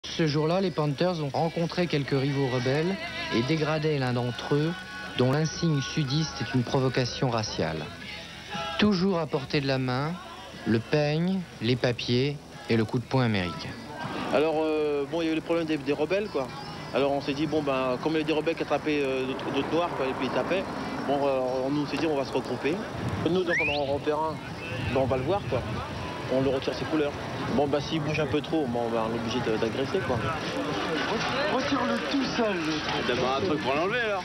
Ce jour-là, les Panthers ont rencontré quelques rivaux rebelles et dégradaient l'un d'entre eux, dont l'insigne sudiste est une provocation raciale. Toujours à portée de la main, le peigne, les papiers et le coup de poing américain. Alors, il y a eu le problème des rebelles, quoi. Alors on s'est dit, comme il y avait des rebelles qui attrapaient d'autres noirs, quoi, et puis ils tapaient, alors, nous on s'est dit, on va se regrouper. Nous, donc, on en repère un, on va le voir, quoi. On le retire ses couleurs. S'il bouge un peu trop, on est obligé d'agresser, quoi. Retire-le tout seul. D'abord un truc pour l'enlever, alors.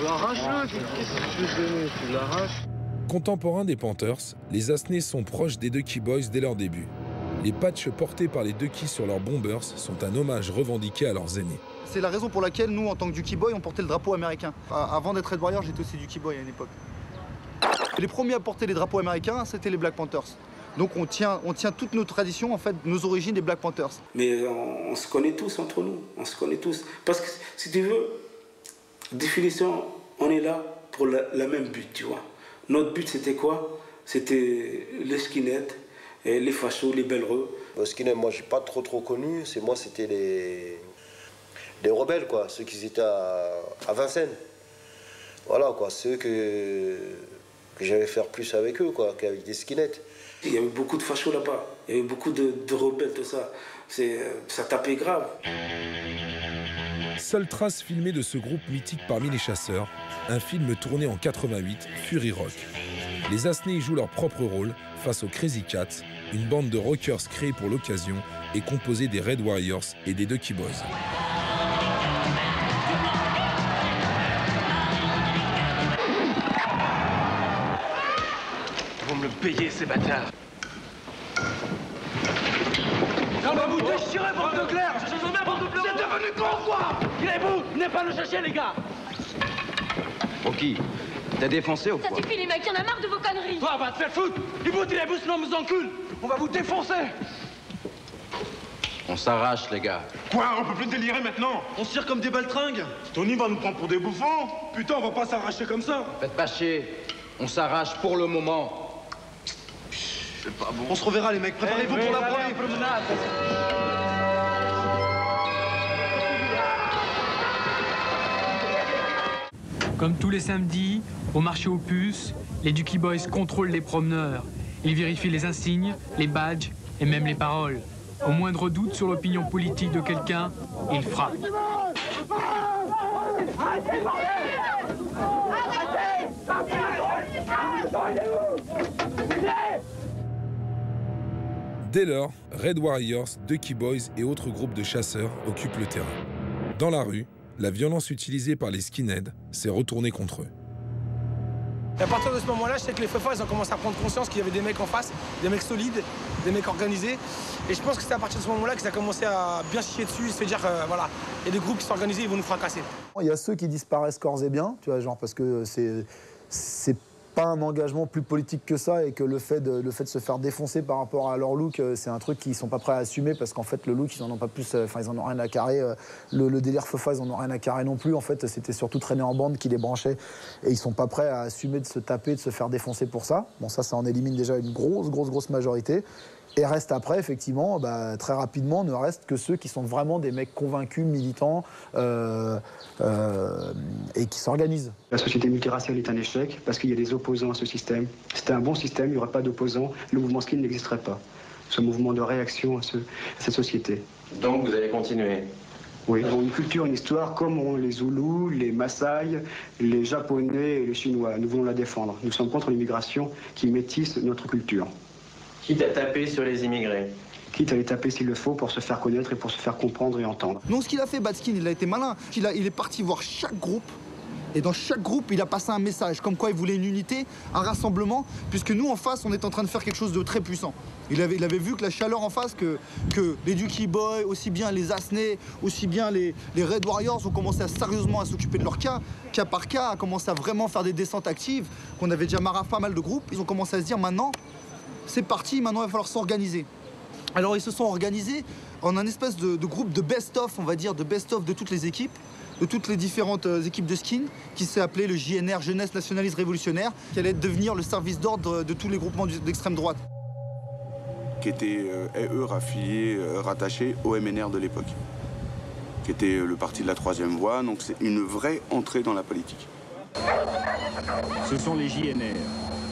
L'arrache-le, qu'est-ce que tu veux donner? Tu l'arraches. Contemporains des Panthers, les Asnés sont proches des Ducky Boys dès leur début. Les patchs portés par les Duckies sur leurs bombers sont un hommage revendiqué à leurs aînés. C'est la raison pour laquelle nous, en tant que Ducky Boy, on portait le drapeau américain. Avant d'être Red Warrior, j'étais aussi Ducky Boy à une époque. Les premiers à porter les drapeaux américains, c'était les Black Panthers. Donc on tient toutes nos traditions, en fait, nos origines des Black Panthers. Mais on se connaît tous entre nous, on se connaît tous. Parce que, si tu veux, définition, on est là pour la même but, tu vois. Notre but, c'était quoi? C'était les skinheads, les fachos, les bellereux. Les skinheads, moi, j'ai pas trop connu. Moi, c'était les rebelles, quoi. Ceux qui étaient à Vincennes. Voilà, quoi. Ceux que j'allais faire plus avec eux, quoi, qu'avec des skinheads. Il y avait beaucoup de fachos là-bas. Il y avait beaucoup de rebelles, tout ça. Ça tapait grave. Seule trace filmée de ce groupe mythique parmi les chasseurs, un film tourné en 88, Fury Rock. Les Asnés y jouent leur propre rôle face aux Crazy Cats, une bande de rockers créée pour l'occasion et composée des Red Warriors et des Ducky Boys. Ils vont me le payer, ces bâtards. On va vous déchirer, bande de glaire. C'est devenu con, quoi. Il est vous. Venez pas le chercher, les gars. Rocky, t'as défoncé ou quoi? Ça suffit, les mecs, y'en a marre de vos conneries. Toi, va te faire foutre. Il vous dit les bouts, sinon on vous encule. On va vous défoncer. On s'arrache, les gars. Quoi? On peut plus délirer maintenant? On se tire comme des baltringues. Tony va nous prendre pour des bouffons. Putain, on va pas s'arracher comme ça. Faites pas chier. On s'arrache pour le moment. C'est pas bon. On se reverra, les mecs. Préparez-vous pour la promenade. Comme tous les samedis, au marché aux puces, les Ducky Boys contrôlent les promeneurs. Ils vérifient les insignes, les badges et même les paroles. Au moindre doute sur l'opinion politique de quelqu'un, ils frappent. Dès lors, Red Warriors, Ducky Boys et autres groupes de chasseurs occupent le terrain. Dans la rue, la violence utilisée par les skinheads s'est retournée contre eux. Et à partir de ce moment-là, je sais que les Fefas, ils ont commencé à prendre conscience qu'il y avait des mecs en face, des mecs solides, des mecs organisés. Et je pense que c'est à partir de ce moment-là que ça a commencé à bien chier dessus, se dire, voilà, il y a des groupes qui sont organisés, ils vont nous fracasser. Il y a ceux qui disparaissent corps et biens, tu vois, genre parce que c'est pas un engagement plus politique que ça et que le fait de se faire défoncer par rapport à leur look, c'est un truc qu'ils sont pas prêts à assumer parce qu'en fait le look ils en ont pas plus, enfin ils en ont rien à carrer, le délire Fefa ils en ont rien à carrer non plus, en fait c'était surtout traîner en bande qui les branchait et ils sont pas prêts à assumer de se taper, de se faire défoncer pour ça. Bon ça en élimine déjà une grosse majorité. Et reste après, effectivement, très rapidement, ne reste que ceux qui sont vraiment des mecs convaincus, militants et qui s'organisent. La société multiraciale est un échec parce qu'il y a des opposants à ce système. C'était un bon système, il n'y aurait pas d'opposants, le mouvement skin n'existerait pas. Ce mouvement de réaction à cette société. Donc vous allez continuer? Oui, ils ont une culture, une histoire comme ont les Zoulous, les Maasai, les Japonais et les Chinois. Nous voulons la défendre. Nous sommes contre l'immigration qui métisse notre culture. Quitte à taper sur les immigrés. Quitte à les taper s'il le faut pour se faire connaître et pour se faire comprendre et entendre. Donc ce qu'il a fait, Badskin, il a été malin. Il est parti voir chaque groupe. Et dans chaque groupe, il a passé un message, comme quoi il voulait une unité, un rassemblement, puisque nous, en face, on est en train de faire quelque chose de très puissant. Il avait vu que la chaleur en face, que les Ducky Boys, aussi bien les Asnés, aussi bien les Red Warriors ont commencé sérieusement à s'occuper de leur cas par cas, à commencer à vraiment faire des descentes actives, qu'on avait déjà marre à pas mal de groupes. Ils ont commencé à se dire, maintenant, c'est parti, maintenant il va falloir s'organiser. Alors ils se sont organisés en un espèce de groupe de best-of, on va dire, de best-of de toutes les équipes, de toutes les différentes équipes de skin, qui s'est appelé le JNR, Jeunesse Nationaliste Révolutionnaire, qui allait devenir le service d'ordre de tous les groupements d'extrême droite. qui étaient, eux, rattachés au MNR de l'époque, qui était le parti de la Troisième Voie. Donc c'est une vraie entrée dans la politique. Ce sont les JNR,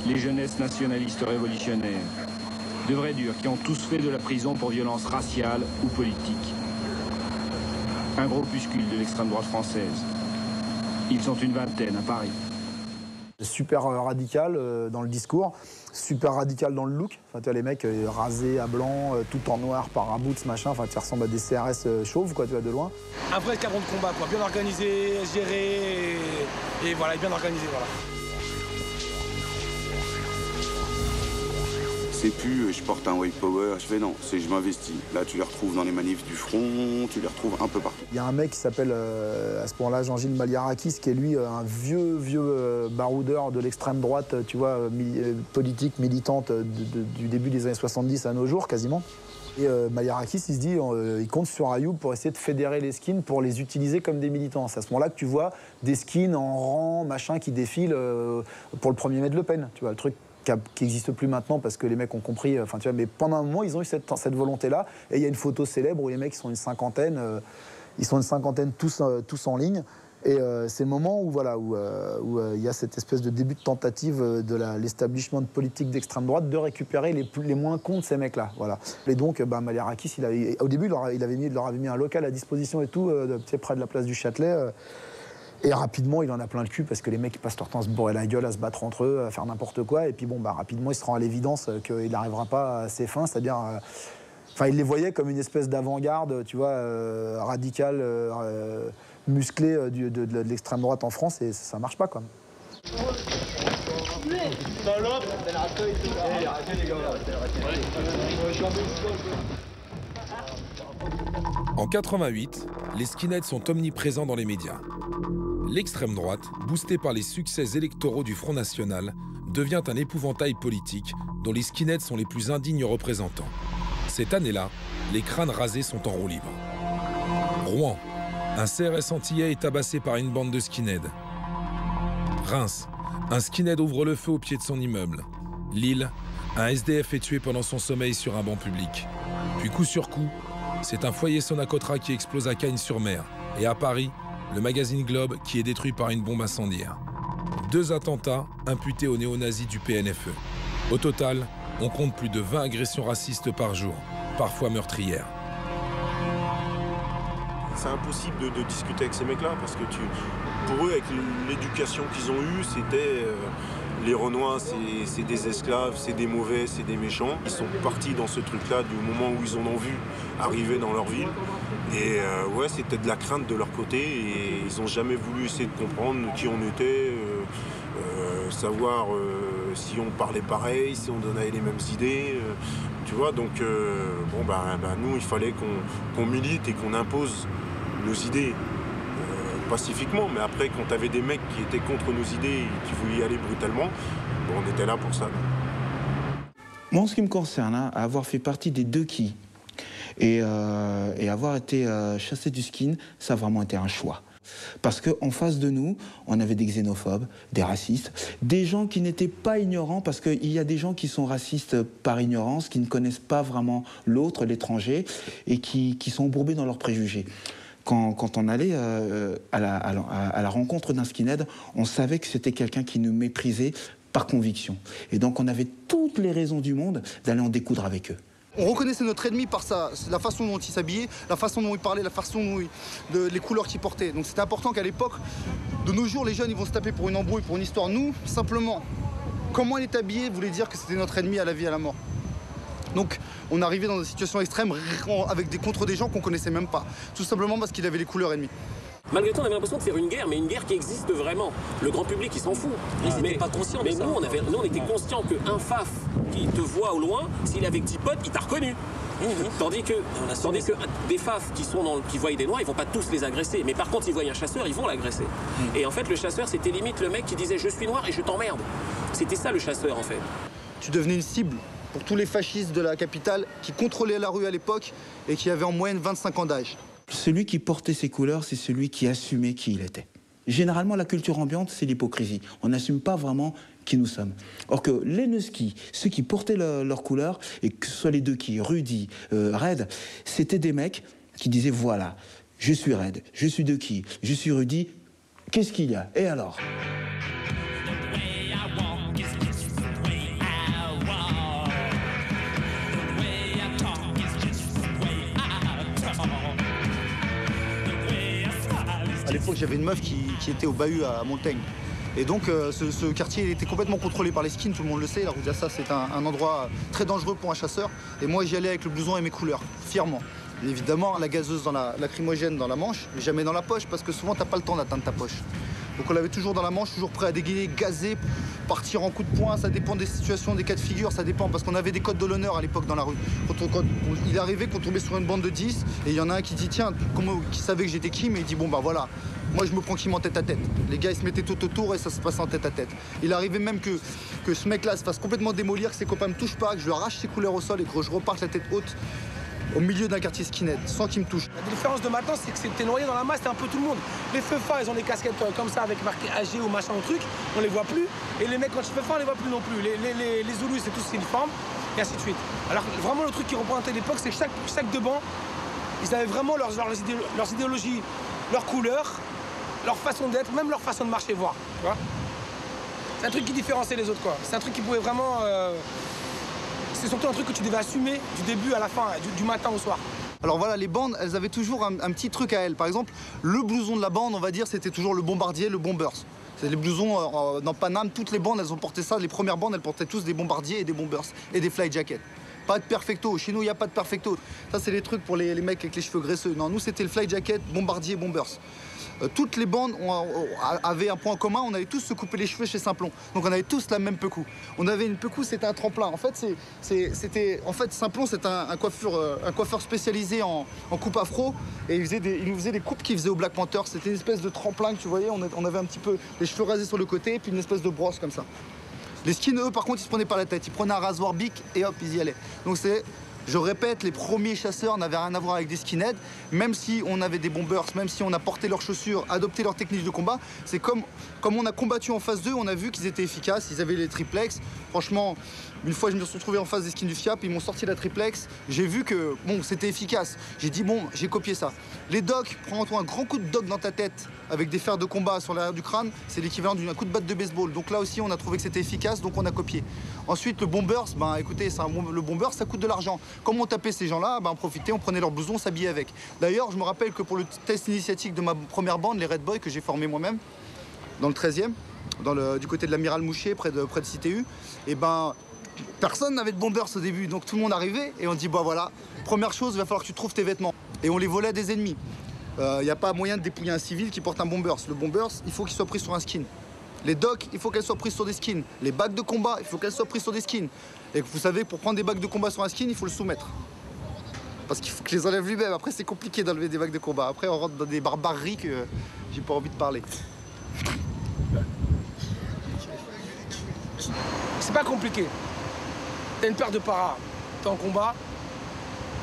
les jeunesses nationalistes révolutionnaires, de vrais durs qui ont tous fait de la prison pour violence raciale ou politique. Un groupuscule de l'extrême droite française. Ils sont une vingtaine à Paris. Super radical dans le discours, super radical dans le look. Enfin, tu vois, les mecs rasés à blanc, tout en noir, paraboots, machin. Enfin, tu ressembles à des CRS chauves, quoi, tu vois, de loin. Un vrai cadre de combat, quoi, bien organisé, géré, et voilà, bien organisé, voilà. C'est plus je porte un white power, je fais non, c'est je m'investis. Là, tu les retrouves dans les manifs du front, tu les retrouves un peu partout. Il y a un mec qui s'appelle, à ce moment-là, Jean-Gilles Maliarakis, qui est lui un vieux baroudeur de l'extrême droite, tu vois, politique, militante du début des années 70 à nos jours, quasiment. Et Maliarakis, il se dit, il compte sur Ayoub pour essayer de fédérer les skins, pour les utiliser comme des militants. C'est à ce moment-là que tu vois des skins en rang, machin, qui défilent pour le 1er mai de Le Pen, tu vois, le truc qui n'existe plus maintenant parce que les mecs ont compris, enfin tu vois, mais pendant un moment ils ont eu cette volonté-là, et il y a une photo célèbre où les mecs sont une cinquantaine tous en ligne, et c'est le moment où voilà où il y a cette espèce de début de tentative de l'establishment politique d'extrême droite de récupérer les moins cons de ces mecs-là, voilà. Et donc Maliarakis, au début il leur avait mis un local à disposition et tout, près de la place du Châtelet. Et rapidement, il en a plein le cul parce que les mecs passent leur temps à se bourrer la gueule, à se battre entre eux, à faire n'importe quoi. Et puis bon, rapidement, il se rend à l'évidence qu'il n'arrivera pas à ses fins, c'est-à-dire... Enfin, il les voyait comme une espèce d'avant-garde, tu vois, radicale, musclée de l'extrême droite en France, et ça marche pas, quoi. En 88, les skinheads sont omniprésents dans les médias. L'extrême droite, boostée par les succès électoraux du Front National, devient un épouvantail politique dont les skinheads sont les plus indignes représentants. Cette année-là, les crânes rasés sont en roue libre. Rouen, un CRS antillais est tabassé par une bande de skinheads. Reims, un skinhead ouvre le feu au pied de son immeuble. Lille, un SDF est tué pendant son sommeil sur un banc public. Puis coup sur coup, c'est un foyer Sonacotra qui explose à Cagnes-sur-Mer. Et à Paris, le magazine Globe qui est détruit par une bombe incendiaire. 2 attentats imputés aux néo-nazis du PNFE. Au total, on compte plus de 20 agressions racistes par jour, parfois meurtrières. C'est impossible de discuter avec ces mecs-là parce que pour eux, avec l'éducation qu'ils ont eue, c'était... Les Renois, c'est des esclaves, c'est des mauvais, c'est des méchants. Ils sont partis dans ce truc-là du moment où ils en ont vu arriver dans leur ville. Et ouais, c'était de la crainte de leur côté et ils n'ont jamais voulu essayer de comprendre qui on était, savoir si on parlait pareil, si on donnait les mêmes idées. Tu vois, donc nous, il fallait qu'on milite et qu'on impose nos idées. Pacifiquement, mais après, quand t'avais des mecs qui étaient contre nos idées et qui voulaient y aller brutalement, bon, on était là pour ça. Moi, en ce qui me concerne, avoir fait partie des 2 quilles et avoir été chassé du skin, ça a vraiment été un choix. Parce qu'en face de nous, on avait des xénophobes, des racistes, des gens qui n'étaient pas ignorants, parce qu'il y a des gens qui sont racistes par ignorance, qui ne connaissent pas vraiment l'autre, l'étranger, et qui sont embourbés dans leurs préjugés. Quand on allait à la rencontre d'un skinhead, on savait que c'était quelqu'un qui nous méprisait par conviction. Et donc on avait toutes les raisons du monde d'aller en découdre avec eux. On reconnaissait notre ennemi par la façon dont il s'habillait, la façon dont il parlait, la façon dont les couleurs qu'il portait. Donc c'était important qu'à l'époque, de nos jours, les jeunes ils vont se taper pour une embrouille, pour une histoire. Nous, simplement, comment il est habillé voulait dire que c'était notre ennemi à la vie et à la mort. Donc on arrivait dans des situations extrêmes contre des gens qu'on connaissait même pas. Tout simplement parce qu'il avait les couleurs ennemies. Malgré tout, on avait l'impression de faire une guerre, mais une guerre qui existe vraiment. Le grand public, il s'en fout. Ils n'étaient pas conscients de ça. Mais nous, on était conscients qu'un faf qui te voit au loin, s'il est avec 10 potes, il t'a reconnu. Tandis que des faf qui voient des noirs, ils vont pas tous les agresser. Mais par contre, ils voient un chasseur, ils vont l'agresser. Et en fait, le chasseur, c'était limite le mec qui disait « je suis noir et je t'emmerde ». C'était ça le chasseur, en fait. Tu devenais une cible pour tous les fascistes de la capitale qui contrôlaient la rue à l'époque et qui avaient en moyenne 25 ans d'âge. Celui qui portait ses couleurs, c'est celui qui assumait qui il était. Généralement, la culture ambiante, c'est l'hypocrisie. On n'assume pas vraiment qui nous sommes. Or que les Nusky, ceux qui portaient leur couleur, et que ce soit les deux qui, Rudy, Red, c'était des mecs qui disaient voilà, je suis Red, je suis Ducky, je suis Rudy, qu'est-ce qu'il y a? Et alors? À l'époque, j'avais une meuf qui était au bahut à Montaigne. Et donc, ce quartier il était complètement contrôlé par les skins, tout le monde le sait. La rue d'Assa, c'est un endroit très dangereux pour un chasseur. Et moi, j'y allais avec le blouson et mes couleurs, fièrement. Et évidemment, la gazeuse, lacrymogène dans la manche, mais jamais dans la poche, parce que souvent, t'as pas le temps d'atteindre ta poche. Donc on l'avait toujours dans la manche, toujours prêt à dégainer, gazer, partir en coup de poing. Ça dépend des situations, des cas de figure, ça dépend. Parce qu'on avait des codes de l'honneur à l'époque dans la rue. Quand il arrivait qu'on tombait sur une bande de 10, et il y en a un qui dit tiens, qui savait que j'étais qui, mais il dit bon bah voilà, moi je me prends qui en tête à tête. Les gars ils se mettaient tout autour et ça se passait en tête à tête. Il arrivait même que ce mec-là se fasse complètement démolir, que ses copains me touchent pas, que je lui arrache ses couleurs au sol et que je reparte la tête haute au milieu d'un quartier skinhead, sans qu'il me touche. La différence de maintenant, c'est que c'était noyé dans la masse, c'était un peu tout le monde. Les feux-fa, ils ont des casquettes comme ça, avec marqué AG ou machin ou truc, on les voit plus. Et les mecs, quand ils feux-fa, on les voit plus non plus. Les Zoulous, c'est tous uniformes, et ainsi de suite. Alors, vraiment, le truc qui représentait l'époque, c'est que chaque deux bancs, ils avaient vraiment leurs idéologies, leurs couleurs, leur façon d'être, même leur façon de marcher, voir. Tu vois, c'est un truc qui différenciait les autres, quoi. C'est un truc qui pouvait vraiment... C'est surtout un truc que tu devais assumer du début à la fin, du matin au soir. Alors voilà, les bandes, elles avaient toujours un petit truc à elles. Par exemple, le blouson de la bande, on va dire, c'était toujours le bombardier, le bombers. C'est les blousons dans Paname, toutes les bandes, elles ont porté ça. Les premières bandes, elles portaient tous des bombardiers et des bombers et des fly jackets. Pas de perfecto. Chez nous, il n'y a pas de perfecto. Ça, c'est les trucs pour les mecs avec les cheveux graisseux. Non, nous, c'était le fly jacket, bombardier, bombers. Toutes les bandes avaient un point commun, on avait tous se couper les cheveux chez Simplon. Donc on avait tous la même pecou. On avait une pecou, c'était un tremplin. En fait, Simplon, c'est un coiffeur spécialisé en coupe afro. Et il nous faisait des coupes qu'il faisait au Black Panther. C'était une espèce de tremplin que tu voyais. On avait un petit peu les cheveux rasés sur le côté et puis une espèce de brosse comme ça. Les skins, eux, par contre, ils se prenaient par la tête. Ils prenaient un rasoir bic et hop, ils y allaient. Donc je répète, les premiers chasseurs n'avaient rien à voir avec des skinheads, même si on avait des bombers, même si on a porté leurs chaussures, adopté leurs techniques de combat. C'est comme on a combattu en face d'eux, on a vu qu'ils étaient efficaces, ils avaient les triplex. Franchement, une fois je me suis retrouvé en face des skins du FIAP, ils m'ont sorti la triplex, j'ai vu que bon, c'était efficace. J'ai dit bon, j'ai copié ça. Les docks, prends-toi un grand coup de dock dans ta tête avec des fers de combat sur l'arrière du crâne, c'est l'équivalent d'un coup de batte de baseball. Donc là aussi, on a trouvé que c'était efficace, donc on a copié. Ensuite, le bombers, ben écoutez, le bombers, ça coûte de l'argent. Comme on tapait ces gens-là, ben on profitait, on prenait leur blouson, on s'habillait avec. D'ailleurs, je me rappelle que pour le test initiatique de ma première bande, les Red Boys, que j'ai formé moi-même, dans le 13e, du côté de l'Amiral Mouchier, près de CTU, et ben personne n'avait de bombers au début, donc tout le monde arrivait et on dit bah voilà, première chose, il va falloir que tu trouves tes vêtements. Et on les volait à des ennemis. Il n'y a pas moyen de dépouiller un civil qui porte un bombers. Le bombers, il faut qu'il soit pris sur un skin. Les docks, il faut qu'elles soient prises sur des skins. Les bagues de combat, il faut qu'elles soient prises sur des skins. Et vous savez, pour prendre des bagues de combat sur un skin, il faut le soumettre. Parce qu'il faut que je les enlève lui-même. Après, c'est compliqué d'enlever des bagues de combat. Après, on rentre dans des barbaries que j'ai pas envie de parler. C'est pas compliqué. T'as une paire de paras, t'es en combat.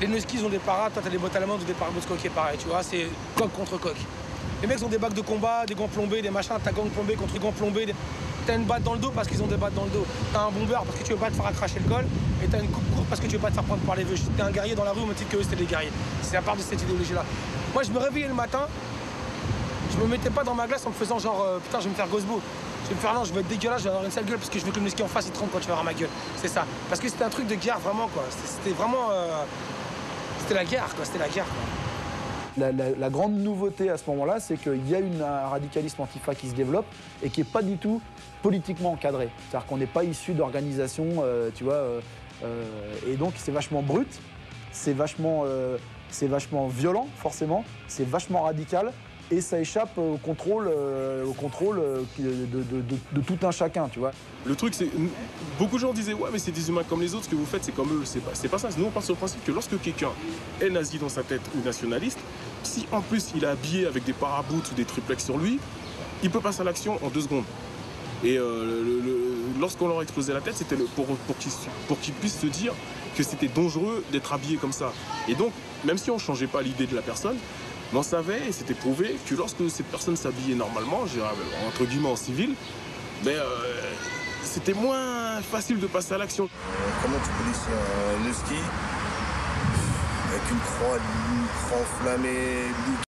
Les Nuskies ont des paras, toi t'as des bottes allemandes ou des paras qui est pareil, tu vois, c'est coq contre coq. Les mecs ont des bagues de combat, des gants plombés, des machins, t'as gants plombés contre gants plombés. T'as une batte dans le dos parce qu'ils ont des battes dans le dos. T'as un bomber parce que tu veux pas te faire accracher le col. Et t'as une coupe courte parce que tu veux pas te faire prendre par les vœux. T'es un guerrier dans la rue, on me dit que eux c'était des guerriers. C'est à part de cette idéologie-là. Moi je me réveillais le matin, je me mettais pas dans ma glace en me faisant genre putain je vais me faire gosbo. Je vais me faire non, je vais être dégueulasse, je vais avoir une sale gueule parce que je veux que le Nusky en face il trompe quand tu vas voir ma gueule. C'est ça. Parce que c'était un truc de guerre vraiment quoi. C'était vraiment. C'était la guerre quoi, c'était la guerre quoi. La grande nouveauté à ce moment-là, c'est qu'il y a un radicalisme antifa qui se développe et qui n'est pas du tout politiquement encadré. C'est-à-dire qu'on n'est pas issu d'organisations, tu vois, et donc c'est vachement brut, c'est vachement violent forcément, c'est vachement radical et ça échappe au contrôle de tout un chacun, tu vois. Le truc, c'est beaucoup de gens disaient ouais mais c'est des humains comme les autres, ce que vous faites c'est comme eux, c'est pas ça. Nous on part sur le principe que lorsque quelqu'un est nazi dans sa tête ou nationaliste, si en plus il est habillé avec des paraboots ou des triplex sur lui, il peut passer à l'action en 2 secondes. Et lorsqu'on leur a explosé la tête, c'était pour qu'ils puissent se dire que c'était dangereux d'être habillé comme ça. Et donc, même si on ne changeait pas l'idée de la personne, on savait et c'était prouvé que lorsque cette personne s'habillait normalement, je dirais, entre guillemets en civil, ben, c'était moins facile de passer à l'action. Comment tu peux laisser le ski avec une croix enflammée,